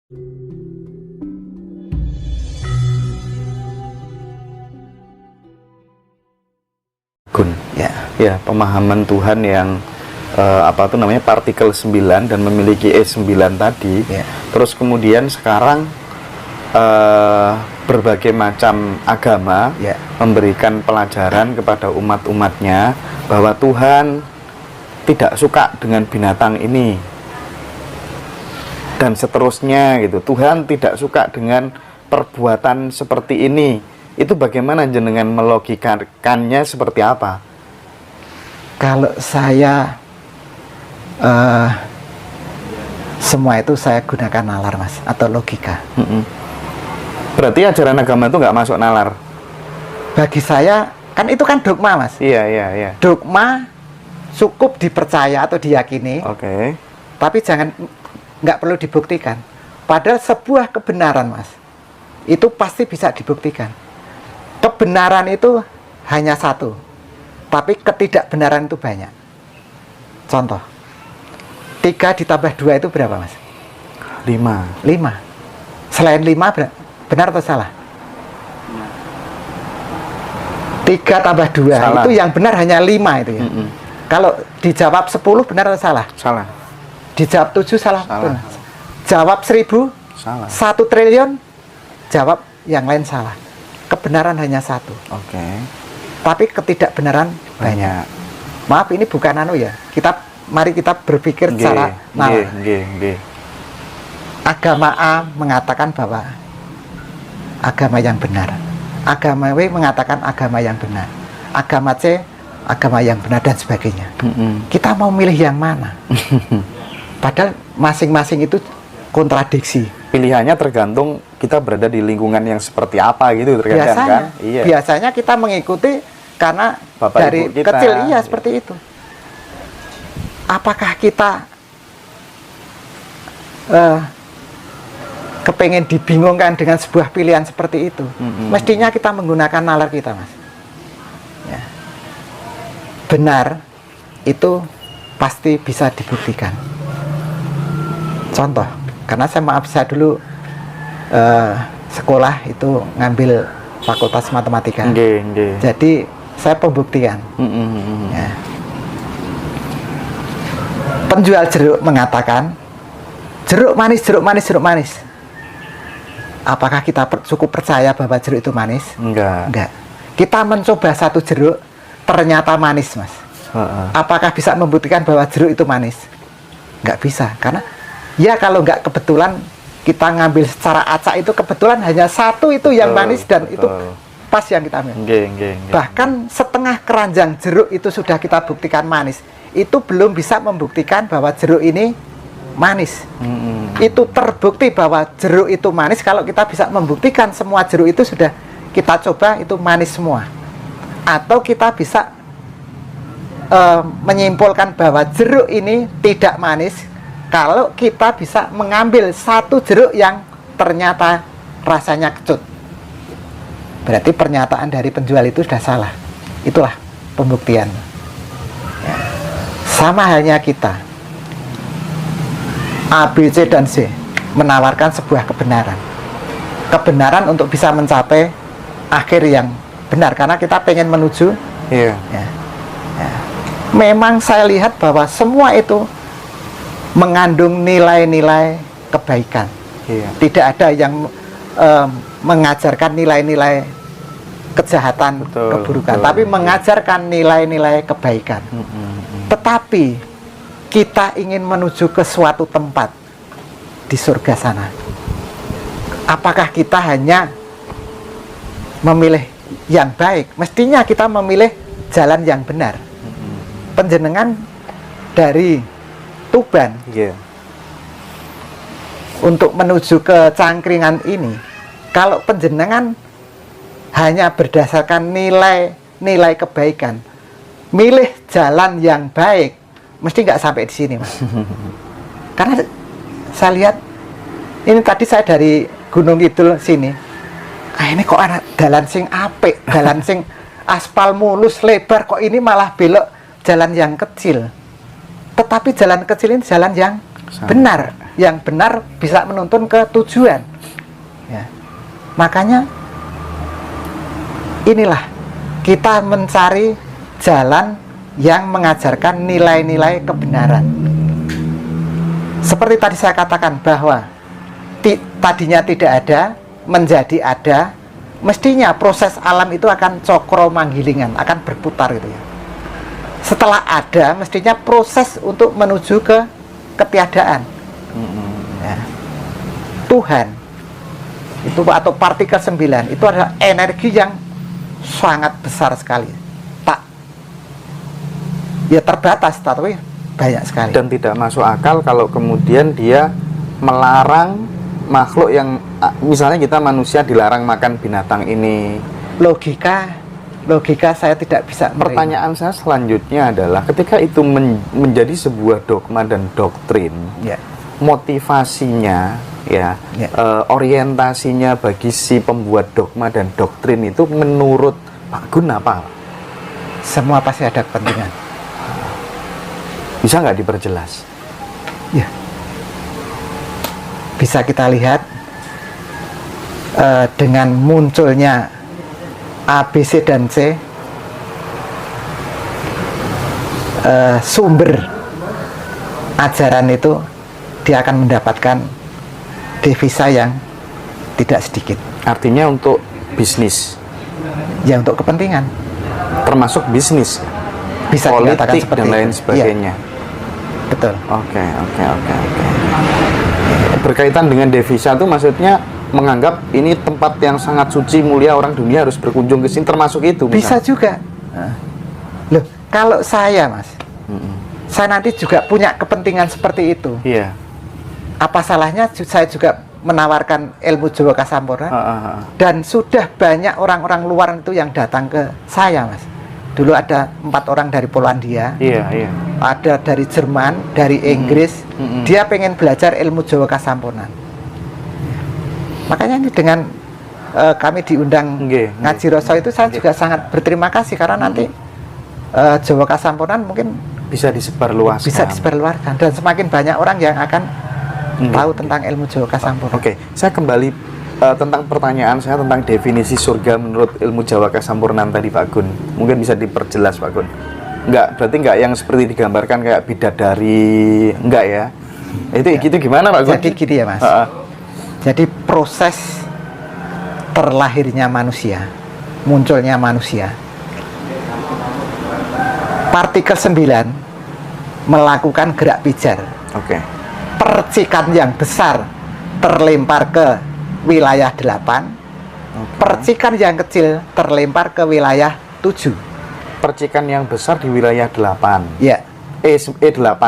Ya, pemahaman Tuhan yang partikel 9 dan memiliki E9 tadi. Terus kemudian sekarang berbagai macam agama memberikan pelajaran kepada umat-umatnya bahwa Tuhan tidak suka dengan binatang ini dan seterusnya gitu. Tuhan tidak suka dengan perbuatan seperti ini. Itu bagaimana jenengan melogikakannya seperti apa? Kalau saya semua itu saya gunakan nalar, Mas, atau logika. Berarti ajaran agama itu nggak masuk nalar? Bagi saya, kan itu kan dogma, Mas. Iya. Dogma cukup dipercaya atau diyakini. Tapi nggak perlu dibuktikan. Padahal sebuah kebenaran, Mas, itu pasti bisa dibuktikan. Kebenaran itu hanya satu, tapi ketidakbenaran itu banyak. Contoh, 3 ditambah 2 itu berapa, Mas? 5. Selain 5 benar atau salah? 3 tambah 2 salah. Itu yang benar hanya 5 itu ya. Kalau dijawab 10 benar atau salah? Salah. Dijawab 7 salah. Jawab 1000 salah. 1 triliun jawab yang lain salah. Kebenaran hanya satu. Tapi ketidakbenaran banyak. Maaf, ini bukan ya. Mari kita berpikir secara nalar. Agama A mengatakan bahwa agama yang benar. Agama W mengatakan agama yang benar. Agama C agama yang benar dan sebagainya. Kita mau milih yang mana? Padahal masing-masing itu kontradiksi. Pilihannya tergantung kita berada di lingkungan yang seperti apa gitu terkadang kan? Biasanya kita mengikuti karena Bapak dari Ibu kita, kecil seperti itu. Apakah kita kepengen dibingungkan dengan sebuah pilihan seperti itu? Mestinya kita menggunakan nalar kita, Mas. Ya. Benar itu pasti bisa dibuktikan. Contoh, karena saya dulu sekolah itu ngambil fakultas matematika. Jadi saya pembuktian. Ya. Penjual jeruk mengatakan jeruk manis. Apakah kita cukup percaya bahwa jeruk itu manis? Enggak. Kita mencoba satu jeruk ternyata manis, Mas. Apakah bisa membuktikan bahwa jeruk itu manis? Enggak bisa, karena ya kalau nggak kebetulan kita ngambil secara acak itu kebetulan hanya satu itu yang manis dan itu pas yang kita ambil. Bahkan setengah keranjang jeruk itu sudah kita buktikan manis, itu belum bisa membuktikan bahwa jeruk ini manis. Itu terbukti bahwa jeruk itu manis kalau kita bisa membuktikan semua jeruk itu sudah kita coba itu manis semua. Atau kita bisa menyimpulkan bahwa jeruk ini tidak manis kalau kita bisa mengambil satu jeruk yang ternyata rasanya kecut. Berarti pernyataan dari penjual itu sudah salah. Itulah pembuktian. Ya. Sama halnya kita, A, B, C, dan C menawarkan sebuah kebenaran. Kebenaran untuk bisa mencapai akhir yang benar. Karena kita pengen menuju ya. Memang saya lihat bahwa semua itu mengandung nilai-nilai kebaikan. Tidak ada yang mengajarkan nilai-nilai kejahatan, keburukan, tapi mengajarkan nilai-nilai kebaikan. Tetapi kita ingin menuju ke suatu tempat di surga sana. Apakah kita hanya memilih yang baik? Mestinya kita memilih jalan yang benar. Panjenengan dari Tuban untuk menuju ke Cangkringan ini, kalau panjenengan hanya berdasarkan nilai kebaikan, milih jalan yang baik, mesti nggak sampai di sini, Mas. Karena saya lihat ini tadi saya dari Gunung Kidul sini, ini kok ada jalan sing apik, jalan sing aspal mulus lebar, kok ini malah belok jalan yang kecil. Tetapi jalan kecil ini jalan yang benar. yang benar bisa menuntun ke tujuan. Ya. Makanya inilah kita mencari jalan yang mengajarkan nilai-nilai kebenaran. Seperti tadi saya katakan bahwa tadinya tidak ada, menjadi ada, mestinya proses alam itu akan cokro manggilingan, akan berputar gitu ya. Setelah ada, mestinya proses untuk menuju ke ketiadaan. Ya. Tuhan itu atau partikel 9 itu adalah energi yang sangat besar sekali. Ya terbatas, tapi banyak sekali. Dan tidak masuk akal kalau kemudian dia melarang makhluk yang misalnya kita manusia dilarang makan binatang ini. Logika saya tidak bisa menerima. Pertanyaan saya selanjutnya adalah ketika itu menjadi sebuah dogma dan doktrin, ya. Motivasinya, ya, orientasinya bagi si pembuat dogma dan doktrin itu menurut Pak Gun apa? Semua pasti ada kepentingan. Bisa nggak diperjelas? Ya, bisa kita lihat dengan munculnya A, B, C, dan C, sumber ajaran itu dia akan mendapatkan devisa yang tidak sedikit. Artinya untuk bisnis? Ya, untuk kepentingan. Termasuk bisnis? Bisa politik seperti dan lain itu. sebagainya. Ya. Betul. Oke. Berkaitan dengan devisa itu maksudnya menganggap ini tempat yang sangat suci mulia, orang dunia harus berkunjung ke sini, termasuk itu? Bisa juga. Loh, kalau saya Mas, saya nanti juga punya kepentingan seperti itu. Iya. Apa salahnya saya juga menawarkan ilmu Jawa Kasampurna? Dan sudah banyak orang-orang luar itu yang datang ke saya, Mas. Dulu ada 4 orang dari Polandia, iya. Ada dari Jerman, dari Inggris. Dia pengen belajar ilmu Jawa Kasampurna. Makanya ini dengan kami diundang ngaji Roso itu saya juga sangat berterima kasih karena nanti Jawa Kasampurna mungkin bisa disebarluaskan. Dan semakin banyak orang yang akan tahu tentang ilmu Jawa Kasampurna. Oke, saya kembali tentang pertanyaan saya tentang definisi surga menurut ilmu Jawa Kasampurnaan tadi Pak Gun. Mungkin bisa diperjelas Pak Gun. Berarti enggak yang seperti digambarkan kayak bidadari, enggak ya? Itu gimana Pak Gun? Jadi gini ya Mas. Jadi proses terlahirnya manusia, munculnya manusia, partikel 9 melakukan gerak pijar. Oke. Percikan yang besar terlempar ke wilayah 8. Percikan yang kecil terlempar ke wilayah 7. Percikan yang besar di wilayah 8. Ya. E8.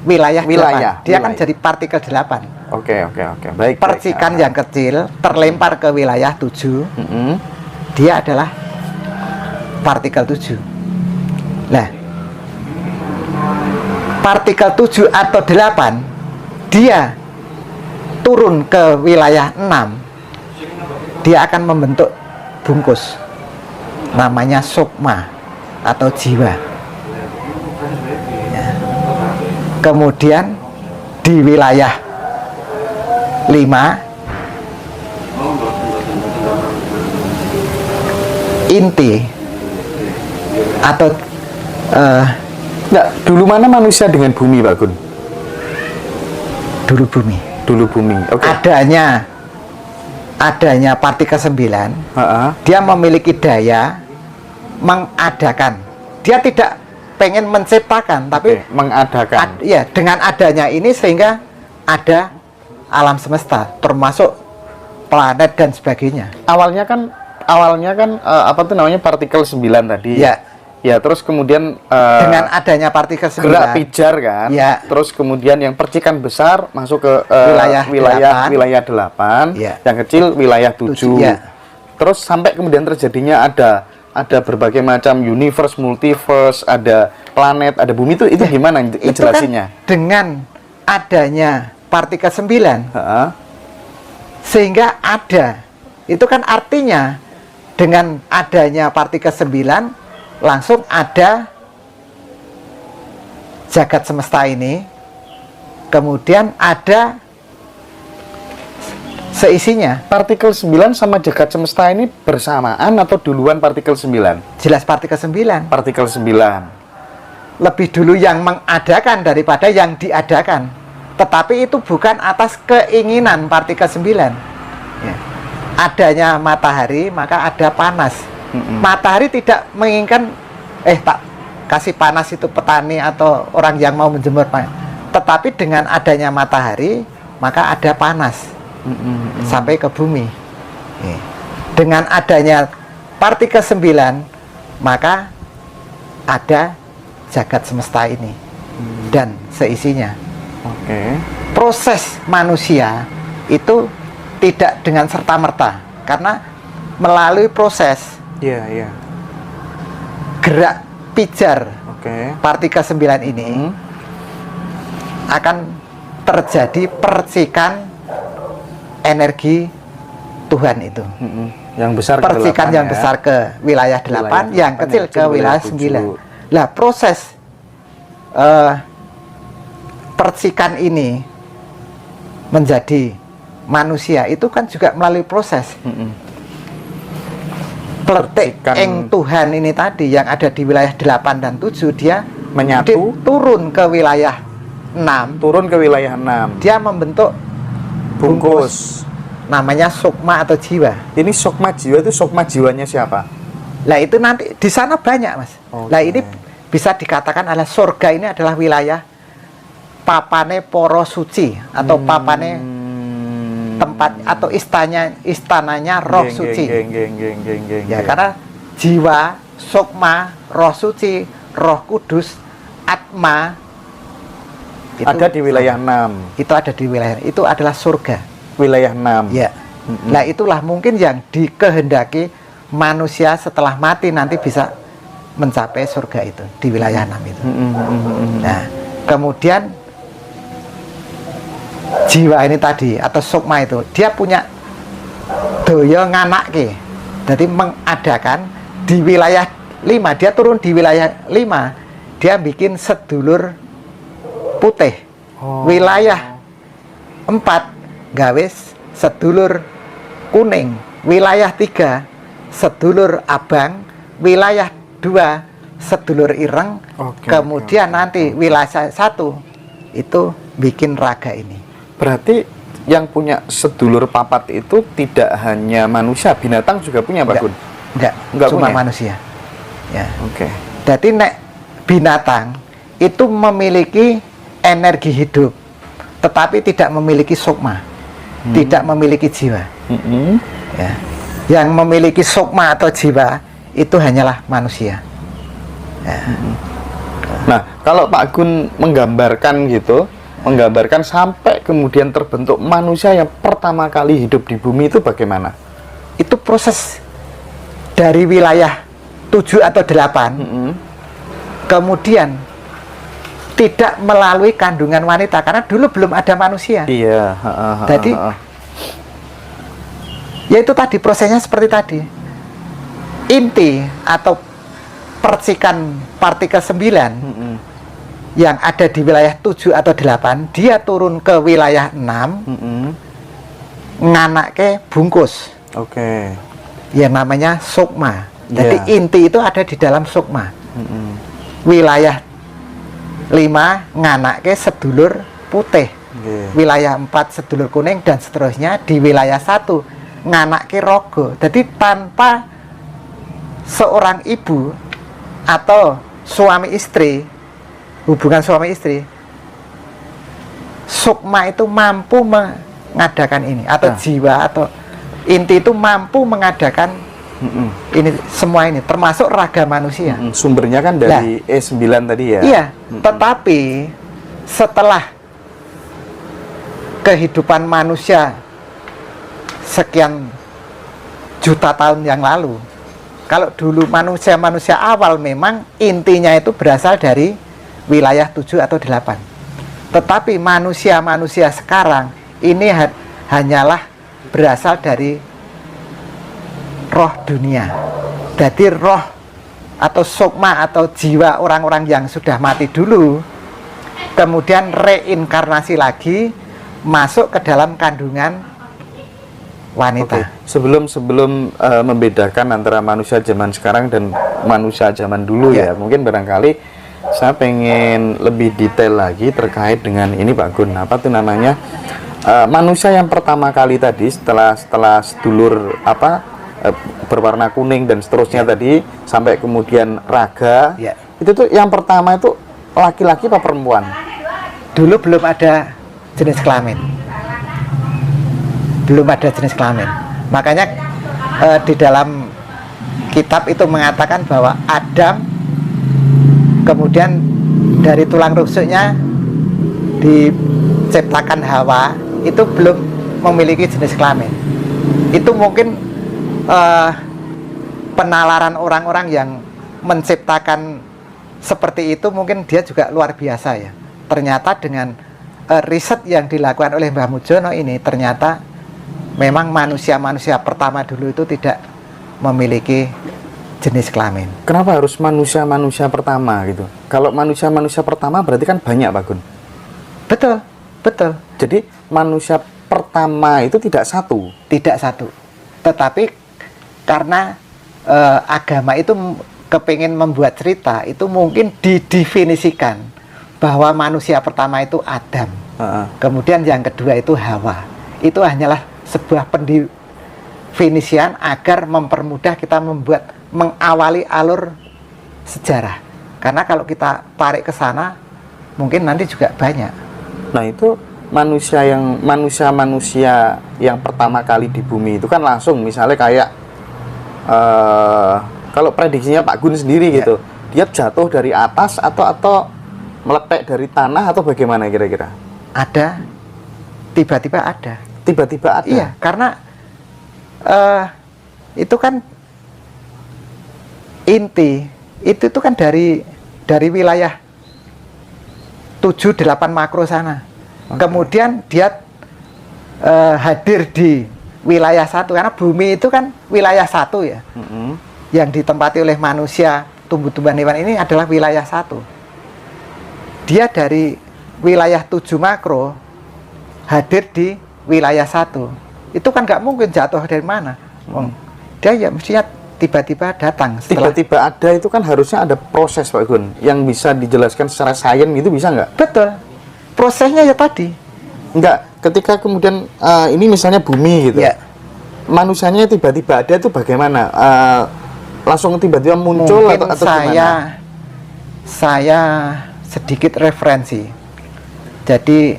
Wilayah. Dia kan jadi partikel 8. Oke. Baik. Percikan yang kecil terlempar ke wilayah 7. Dia adalah partikel 7. Nah, partikel 7 atau 8 dia turun ke wilayah 6, dia akan membentuk bungkus namanya sukma atau jiwa ya. Kemudian di wilayah 5 inti atau dulu mana manusia dengan bumi Pak Gun? Dulu bumi. Oke. Adanya partikel 9, dia memiliki daya mengadakan. Dia tidak pengen menciptakan, tapi mengadakan. Ya, dengan adanya ini sehingga ada alam semesta, termasuk planet dan sebagainya. Awalnya kan apa tuh namanya partikel 9 tadi. Ya, terus kemudian dengan adanya partikel 9 gerak pijar kan. Ya. Terus kemudian yang percikan besar masuk ke wilayah 8, yang kecil wilayah 7. Ya. Terus sampai kemudian terjadinya ada berbagai macam universe, multiverse, ada planet, ada bumi itu gimana jelasinnya? Kan dengan adanya partikel 9 sehingga ada. Itu kan artinya dengan adanya partikel 9 langsung ada jagat semesta ini kemudian ada seisinya. Partikel 9 sama jagat semesta ini bersamaan atau duluan partikel 9? Jelas partikel 9. Partikel 9. Lebih dulu yang mengadakan daripada yang diadakan. Tetapi itu bukan atas keinginan partikel 9. Ya. Adanya matahari, maka ada panas. Matahari tidak menginginkan, tak kasih panas itu petani atau orang yang mau menjemur. Tetapi dengan adanya matahari, maka ada panas. Sampai ke bumi. Dengan adanya partikel 9, maka ada jagat semesta ini dan seisinya. Proses manusia itu tidak dengan serta-merta, karena melalui proses gerak pijar partikel 9 ini akan terjadi percikan energi Tuhan itu. Yang besar percikan yang besar ke wilayah 8, yang kecil ke wilayah 9. Lah proses percikan ini menjadi manusia itu kan juga melalui proses. Pletik eng Tuhan ini tadi yang ada di wilayah 8 dan 7, dia menyatu, turun ke wilayah 6. Dia membentuk bungkus. Namanya sukma atau jiwa. Ini sukma jiwa itu sukma jiwanya siapa? Lah itu nanti di sana banyak, Mas. Lah ini bisa dikatakan adalah surga ini adalah wilayah papane poro suci atau papane tempat atau istananya roh suci. Ya, karena jiwa, sukma, roh suci, roh kudus, atma itu ada di wilayah 6. Itu ada di wilayah, itu adalah surga. Wilayah 6. Ya. Nah, itulah mungkin yang dikehendaki manusia setelah mati nanti bisa mencapai surga itu di wilayah 6 itu. Nah, kemudian jiwa ini tadi atau sukma itu dia punya daya nganake. Jadi mengadakan di wilayah 5, dia turun di wilayah 5, dia bikin sedulur putih. Wilayah 4 gawe sedulur kuning, wilayah 3 sedulur abang, wilayah 2 sedulur ireng, kemudian nanti wilayah 1 itu bikin raga ini. Berarti yang punya sedulur papat itu tidak hanya manusia, binatang juga punya, Pak Gun? Enggak cuma punya? Manusia. Ya. Jadi nek binatang itu memiliki energi hidup, tetapi tidak memiliki sukma, tidak memiliki jiwa. Ya. Yang memiliki sukma atau jiwa itu hanyalah manusia. Ya. Nah, kalau Pak Gun menggambarkan gitu, menggambarkan sampai kemudian terbentuk manusia yang pertama kali hidup di bumi itu bagaimana? Itu proses dari wilayah 7 atau 8, kemudian tidak melalui kandungan wanita, karena dulu belum ada manusia. Iya. Jadi, ya itu tadi prosesnya seperti tadi. Inti atau percikan partikel 9 yang ada di wilayah 7 atau 8, dia turun ke wilayah 6, nganake bungkus. Ya namanya sukma. Jadi inti itu ada di dalam sukma. Wilayah 5 nganake sedulur putih, wilayah 4 sedulur kuning, dan seterusnya. Di wilayah 1 nganake rogo. Jadi tanpa seorang ibu atau suami istri, hubungan suami istri, sukma itu mampu mengadakan ini, atau jiwa atau inti itu mampu mengadakan ini semua ini, termasuk raga manusia. Sumbernya kan dari E9 tadi ya. Iya, tetapi setelah kehidupan manusia sekian juta tahun yang lalu, kalau dulu manusia awal memang intinya itu berasal dari wilayah 7 atau 8. Tetapi manusia sekarang ini hanyalah berasal dari roh dunia. Jadi roh atau sukma atau jiwa orang-orang yang sudah mati dulu, kemudian reinkarnasi lagi masuk ke dalam kandungan wanita. Sebelum membedakan antara manusia zaman sekarang dan manusia zaman dulu ya, mungkin barangkali saya pengen lebih detail lagi terkait dengan ini Pak Gun, apa tuh namanya, manusia yang pertama kali tadi setelah sedulur berwarna kuning dan seterusnya tadi sampai kemudian raga, itu tuh yang pertama itu laki-laki apa perempuan? Dulu belum ada jenis kelamin, makanya di dalam kitab itu mengatakan bahwa Adam kemudian dari tulang rusuknya diciptakan Hawa, itu belum memiliki jenis kelamin. Itu mungkin penalaran orang-orang yang menciptakan seperti itu, mungkin dia juga luar biasa ya. Ternyata dengan riset yang dilakukan oleh Mbah Mujono ini, ternyata memang manusia-manusia pertama dulu itu tidak memiliki jenis kelamin. Kenapa harus manusia-manusia pertama gitu? Kalau manusia-manusia pertama berarti kan banyak Pak Gun. Betul. Jadi manusia pertama itu tidak satu. Tetapi karena agama itu kepingin membuat cerita, itu mungkin didefinisikan bahwa manusia pertama itu Adam, kemudian yang kedua itu Hawa. Itu hanyalah sebuah pendefinisian agar mempermudah kita mengawali alur sejarah. Karena kalau kita tarik ke sana, mungkin nanti juga banyak. Nah itu manusia yang pertama kali di bumi itu kan langsung, misalnya kayak kalau prediksinya Pak Gun sendiri gitu, dia jatuh dari atas atau meletek dari tanah atau bagaimana kira-kira? Ada, tiba-tiba ada. Iya, karena itu kan inti itu kan dari wilayah 7-8 makro sana. Kemudian dia hadir di wilayah satu, karena bumi itu kan wilayah satu ya. Yang ditempati oleh manusia, tumbuh-tumbuhan, hewan ini adalah wilayah satu. Dia dari wilayah 7 makro hadir di wilayah satu. Itu kan nggak mungkin jatuh dari mana. Dia ya mestinya tiba-tiba datang. Tiba-tiba ada itu kan harusnya ada proses Pak Gun yang bisa dijelaskan secara sains gitu, bisa nggak? Betul. Prosesnya ya tadi. Enggak, ketika kemudian ini misalnya bumi gitu. Manusianya tiba-tiba ada itu bagaimana? Langsung tiba-tiba muncul mungkin atau gimana? Saya sedikit referensi. Jadi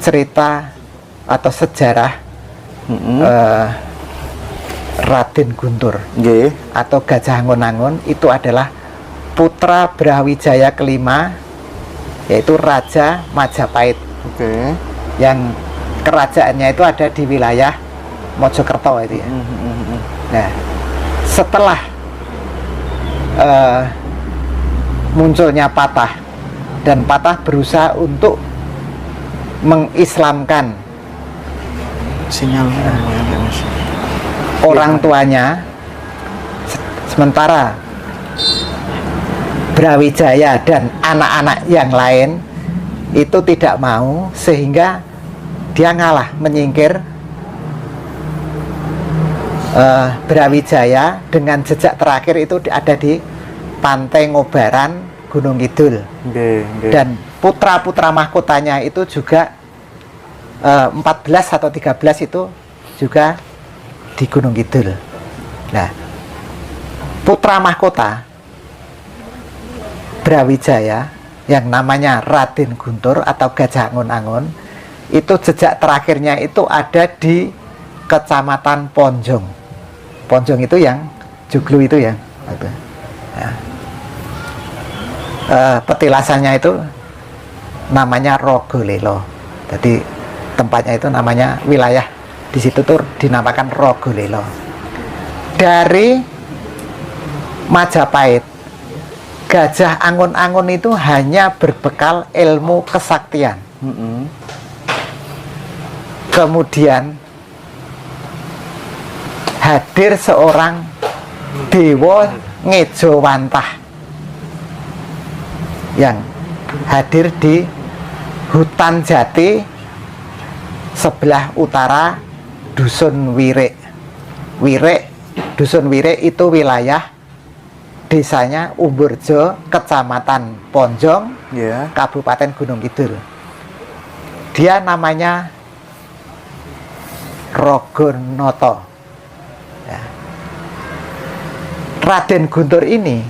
cerita atau sejarah Raden Guntur atau Gajah Angon-Angon itu adalah putra Brawijaya kelima, yaitu Raja Majapahit. Yang kerajaannya itu ada di wilayah Mojokerto itu ya. Nah, setelah munculnya Patah, dan Patah berusaha untuk mengislamkan orang tuanya, sementara Brawijaya dan anak-anak yang lain itu tidak mau, sehingga dia ngalah, menyingkir. Brawijaya dengan jejak terakhir itu ada di Pantai Ngobaran, Gunung Kidul. Dan putra-putra mahkotanya itu juga 14 atau 13 itu juga di Gunung Kidul. Nah, putra mahkota Brawijaya yang namanya Raden Guntur atau Gajah Angon-Angon itu jejak terakhirnya itu ada di Kecamatan Ponjong. Ponjong itu yang Joglo itu ya. Nah, petilasannya itu namanya Rogolelo. Jadi tempatnya itu namanya, wilayah di situ tuh dinamakan Rogolelo. Dari Majapahit, Gajah Angon-Angon itu hanya berbekal ilmu kesaktian. Kemudian hadir seorang Dewa Ngejowantah yang hadir di hutan jati sebelah utara Dusun Wirik. Dusun Wirik itu wilayah desanya Umburjo, Kecamatan Ponjong, Kabupaten Gunung Kidul. Dia namanya Rogonoto. Ya. Raden Guntur ini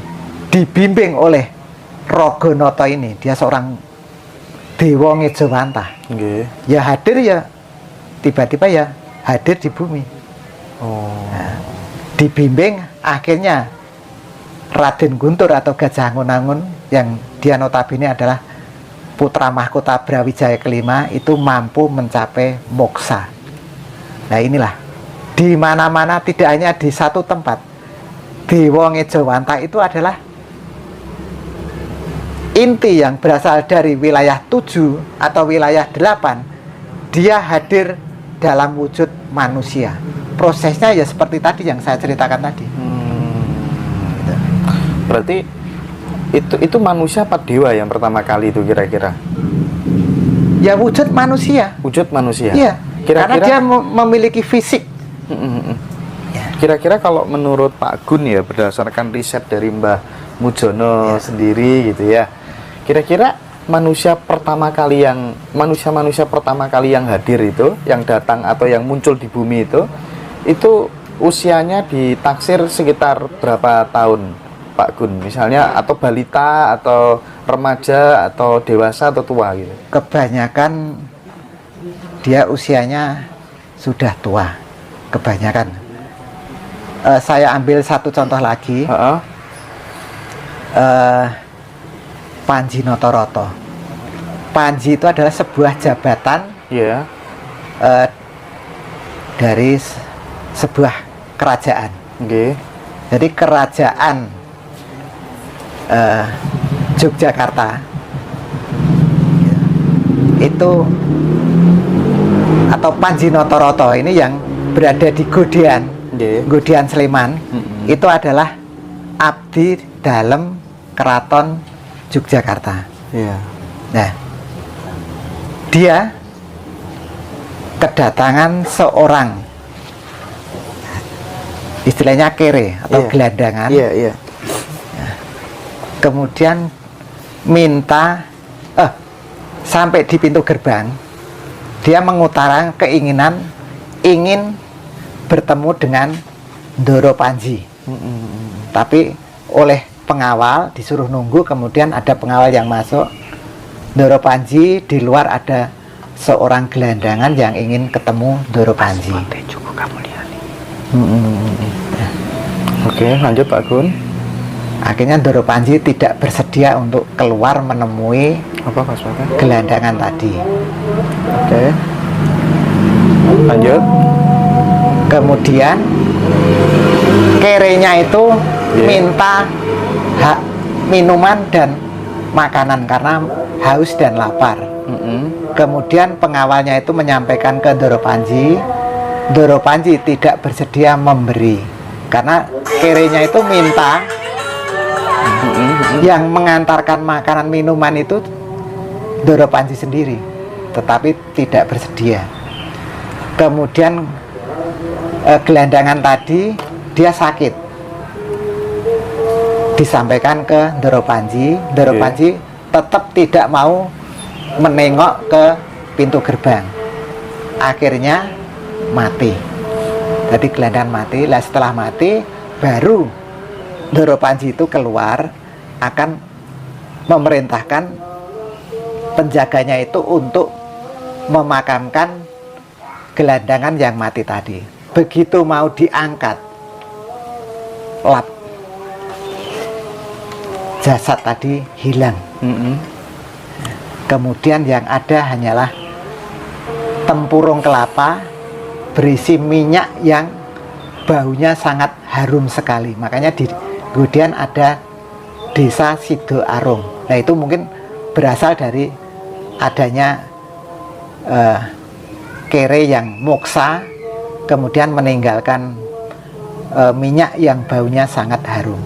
dibimbing oleh Rogonoto ini. Dia seorang Dewa Ngejawantah. Ya hadir ya, tiba-tiba ya hadir di bumi. Nah, dibimbing akhirnya Raden Guntur atau Gajah Angun-Angun yang dia notabene adalah putra mahkota Brawijaya kelima itu mampu mencapai moksa. Nah inilah di mana-mana, tidak hanya di satu tempat. Dewa Ngejawantah itu adalah inti yang berasal dari wilayah 7 atau wilayah 8. Dia hadir dalam wujud manusia. Prosesnya ya seperti tadi yang saya ceritakan tadi. Gitu. Berarti itu manusia apa dewa yang pertama kali itu kira-kira? Ya wujud manusia. Wujud manusia. Iya. Karena Kira-kira dia memiliki fisik. Kira-kira kalau menurut Pak Gun ya, berdasarkan riset dari Mbah Mujono sendiri gitu ya, kira-kira manusia pertama kali yang hadir itu, yang datang atau yang muncul di bumi itu usianya ditaksir sekitar berapa tahun Pak Gun? Misalnya atau balita atau remaja atau dewasa atau tua gitu? Kebanyakan dia usianya sudah tua, kebanyakan. Saya ambil satu contoh lagi. Panji Notoroto. Panji itu adalah sebuah jabatan dari sebuah kerajaan. Jadi kerajaan Yogyakarta itu, atau Panji Notoroto ini yang berada di Godean Sleman, itu adalah abdi dalam Keraton Yogyakarta. Nah, dia kedatangan seorang, istilahnya kere atau gelandangan. Kemudian minta sampai di pintu gerbang, dia mengutarakan keinginan ingin bertemu dengan Ndoro Panji. Tapi oleh pengawal disuruh nunggu, kemudian ada pengawal yang masuk. Ndoro Panji, di luar ada seorang gelandangan yang ingin ketemu Ndoro Panji. Oke, lanjut Pak Gun. Akhirnya Ndoro Panji tidak bersedia untuk keluar menemui gelandangan tadi. Oke, lanjut. Kemudian kerenya itu minta hak minuman dan makanan karena haus dan lapar. Kemudian pengawalnya itu menyampaikan ke Ndoro Panji. Ndoro Panji tidak bersedia memberi karena kerenya itu minta. Yang mengantarkan makanan minuman itu Ndoro Panji sendiri, tetapi tidak bersedia. Kemudian gelandangan tadi dia sakit, disampaikan ke Ndoro Panji. Ndoro Panji tetap tidak mau menengok ke pintu gerbang. Akhirnya mati. Jadi gelandangan mati. Lah setelah mati baru Ndoro Panji itu keluar, akan memerintahkan penjaganya itu untuk memakamkan gelandangan yang mati tadi. Begitu mau diangkat lap, jasad tadi hilang. Kemudian yang ada hanyalah tempurung kelapa berisi minyak yang baunya sangat harum sekali. Makanya di Godean ada desa Sido Arung. Nah itu mungkin berasal dari adanya kere yang moksa, kemudian meninggalkan minyak yang baunya sangat harum.